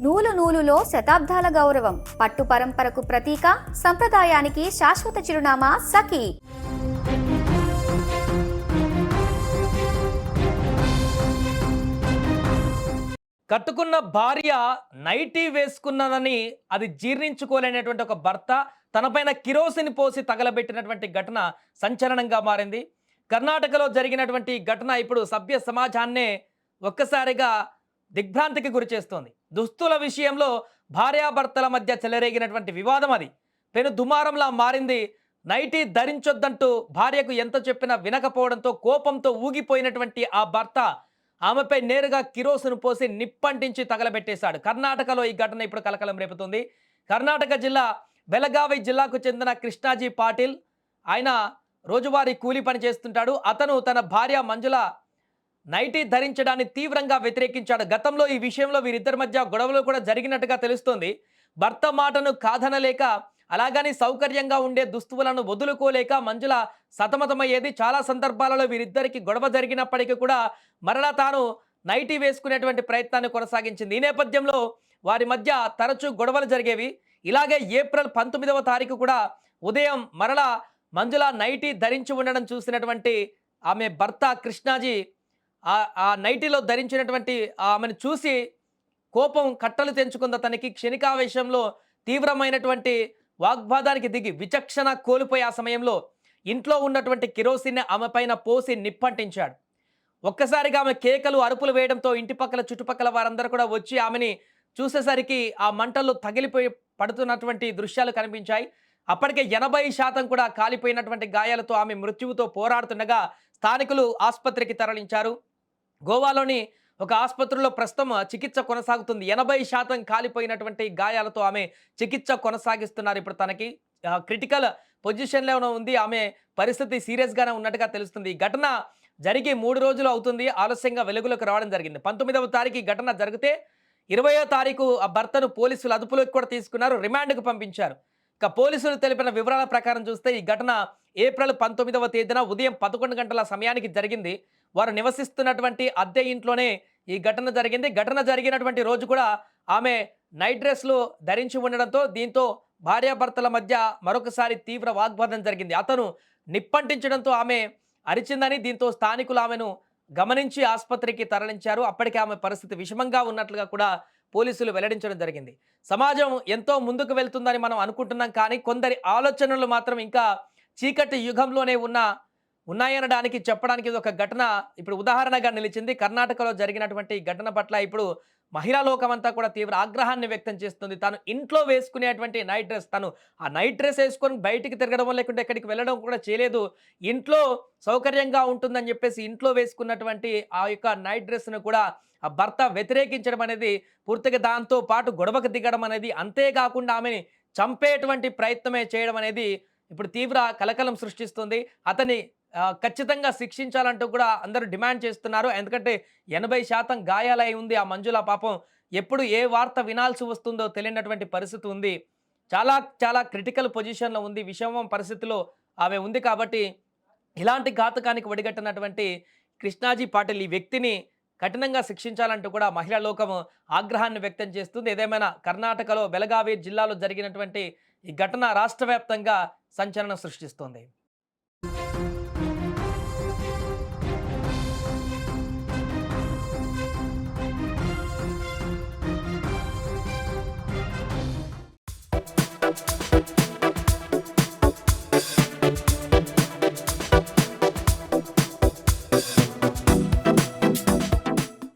నూలు నూలులో శతాబ్దాల గౌరవం, పట్టు పరంపరకు ప్రతీక, సంప్రదాయానికి శాశ్వత చిరునామా సఖీ. కట్టుకున్న భార్య నైటీ వేసుకున్నదని అది జీర్ణించుకోలేనటువంటి ఒక భర్త తనపైన కిరోసిన్ పోసి తగలబెట్టినటువంటి ఘటన సంచలనంగా మారింది. కర్ణాటకలో జరిగినటువంటి ఘటన ఇప్పుడు సభ్య సమాజాన్నే ఒక్కసారిగా దిగ్భ్రాంతికి గురిచేస్తోంది. దుస్తుల విషయంలో భార్యాభర్తల మధ్య చెలరేగినటువంటి వివాదం అది పెను దుమారంలా మారింది. నైటీ ధరించొద్దంటూ భార్యకు ఎంత చెప్పినా వినకపోవడంతో కోపంతో ఊగిపోయినటువంటి ఆ భర్త ఆమెపై నేరుగా కిరోసిన్ పోసి నిప్పంటించి తగలబెట్టేశాడు. కర్ణాటకలో ఈ ఘటన ఇప్పుడు కలకలం రేపుతుంది. కర్ణాటక జిల్లా బెళగావి జిల్లాకు చెందిన కృష్ణాజీ పాటిల్, ఆయన రోజువారీ కూలీ పని చేస్తుంటాడు. అతను తన భార్య మంజుల నైటీ ధరించడాన్ని తీవ్రంగా వ్యతిరేకించాడు. గతంలో ఈ విషయంలో వీరిద్దరి మధ్య గొడవలు కూడా జరిగినట్టుగా తెలుస్తోంది. భర్త మాటను కాదనలేక, అలాగని సౌకర్యంగా ఉండే దుస్తువులను వదులుకోలేక మంజుల సతమతమయ్యేది. చాలా సందర్భాలలో వీరిద్దరికి గొడవ జరిగినప్పటికీ కూడా మరలా తాను నైటీ వేసుకునేటువంటి ప్రయత్నాన్ని కొనసాగించింది. ఈ నేపథ్యంలో వారి మధ్య తరచూ గొడవలు జరిగేవి. ఇలాగే ఏప్రిల్ 19వ తారీఖు కూడా ఉదయం మరలా మంజుల నైటీ ధరించి ఉండడం చూసినటువంటి ఆమె భర్త కృష్ణాజీ ఆ నైటీలో ధరించినటువంటి ఆమెను చూసి కోపం కట్టలు తెంచుకుంది. అతనికి క్షణికావేశంలో తీవ్రమైనటువంటి వాగ్వాదానికి దిగి విచక్షణ కోల్పోయి ఆ సమయంలో ఇంట్లో ఉన్నటువంటి కిరోసిన్ ఆమె పైన పోసి నిప్పంటించాడు. ఒక్కసారిగా ఆమె కేకలు అరుపులు వేయడంతో ఇంటి పక్కల చుట్టుపక్కల వారందరూ కూడా వచ్చి ఆమెని చూసేసరికి ఆ మంటల్లో తగిలిపోయి పడుతున్నటువంటి దృశ్యాలు కనిపించాయి. అప్పటికే 80% కూడా కాలిపోయినటువంటి గాయాలతో ఆమె మృత్యువుతో పోరాడుతుండగా స్థానికులు ఆసుపత్రికి తరలించారు. గోవాలోని ఒక ఆసుపత్రిలో ప్రస్తుతం చికిత్స కొనసాగుతుంది. 80% కాలిపోయినటువంటి గాయాలతో ఆమె చికిత్స కొనసాగిస్తున్నారు. ఇప్పుడు తనకి క్రిటికల్ పొజిషన్లో ఉంది. ఆమె పరిస్థితి సీరియస్గానే ఉన్నట్టుగా తెలుస్తుంది. ఈ ఘటన జరిగి 3 రోజులు అవుతుంది. ఆలస్యంగా వెలుగులోకి రావడం జరిగింది. 19వ తారీఖు ఈ ఘటన జరిగితే 20వ తారీఖు ఆ భర్తను పోలీసులు అదుపులోకి కూడా తీసుకున్నారు, రిమాండ్కు పంపించారు. ఇక పోలీసులు తెలిపిన వివరాల ప్రకారం చూస్తే ఈ ఘటన ఏప్రిల్ 19వ తేదీన ఉదయం 11 గంటల సమయానికి జరిగింది. వారు నివసిస్తున్నటువంటి అద్దె ఇంట్లోనే ఈ ఘటన జరిగింది. ఘటన జరిగినటువంటి రోజు కూడా ఆమె నైట్ డ్రెస్లు ధరించి ఉండడంతో దీంతో భార్యాభర్తల మధ్య మరొకసారి తీవ్ర వాగ్వాదం జరిగింది. అతను నిప్పంటించడంతో ఆమె అరిచిందని, దీంతో స్థానికులు ఆమెను గమనించి ఆసుపత్రికి తరలించారు. అప్పటికే ఆమె పరిస్థితి విషమంగా ఉన్నట్లుగా కూడా పోలీసులు వెల్లడించడం జరిగింది. సమాజం ఎంతో ముందుకు వెళ్తుందని మనం అనుకుంటున్నాం, కానీ కొందరి ఆలోచనలు మాత్రం ఇంకా చీకటి యుగంలోనే ఉన్నాయనడానికి చెప్పడానికి ఇది ఒక ఘటన ఇప్పుడు ఉదాహరణగా నిలిచింది. కర్ణాటకలో జరిగినటువంటి ఘటన పట్ల ఇప్పుడు మహిళా లోకమంతా కూడా తీవ్ర ఆగ్రహాన్ని వ్యక్తం చేస్తుంది. తాను ఇంట్లో వేసుకునేటువంటి నైట్ డ్రెస్, తను ఆ నైట్ డ్రెస్ వేసుకొని బయటికి తిరగడం లేకుంటే ఎక్కడికి వెళ్ళడం కూడా చేయలేదు. ఇంట్లో సౌకర్యంగా ఉంటుందని చెప్పేసి ఇంట్లో వేసుకున్నటువంటి ఆ యొక్క నైట్ డ్రెస్ను కూడా ఆ భర్త వ్యతిరేకించడం అనేది, పూర్తిగా దాంతో పాటు గొడవకు దిగడం అనేది, అంతేకాకుండా ఆమెని చంపేటువంటి ప్రయత్నమే చేయడం అనేది ఇప్పుడు తీవ్ర కలకలం సృష్టిస్తుంది. అతన్ని ఖచ్చితంగా శిక్షించాలంటూ కూడా అందరూ డిమాండ్ చేస్తున్నారు. ఎందుకంటే 80% గాయాలై ఉంది ఆ మంజుల. పాపం ఎప్పుడు ఏ వార్త వినాల్సి వస్తుందో తెలియనటువంటి పరిస్థితి ఉంది. చాలా చాలా క్రిటికల్ పొజిషన్లో ఉంది, విషమం పరిస్థితిలో ఆమె ఉంది. కాబట్టి ఇలాంటి ఘాతకానికి ఒడిగట్టినటువంటి కృష్ణాజీ పాటిల్ ఈ వ్యక్తిని కఠినంగా శిక్షించాలంటూ కూడా మహిళా లోకం ఆగ్రహాన్ని వ్యక్తం చేస్తుంది. ఏదేమైనా కర్ణాటకలో బెళగావి జిల్లాలో జరిగినటువంటి ఈ ఘటన రాష్ట్ర వ్యాప్తంగా సంచలనం సృష్టిస్తోంది.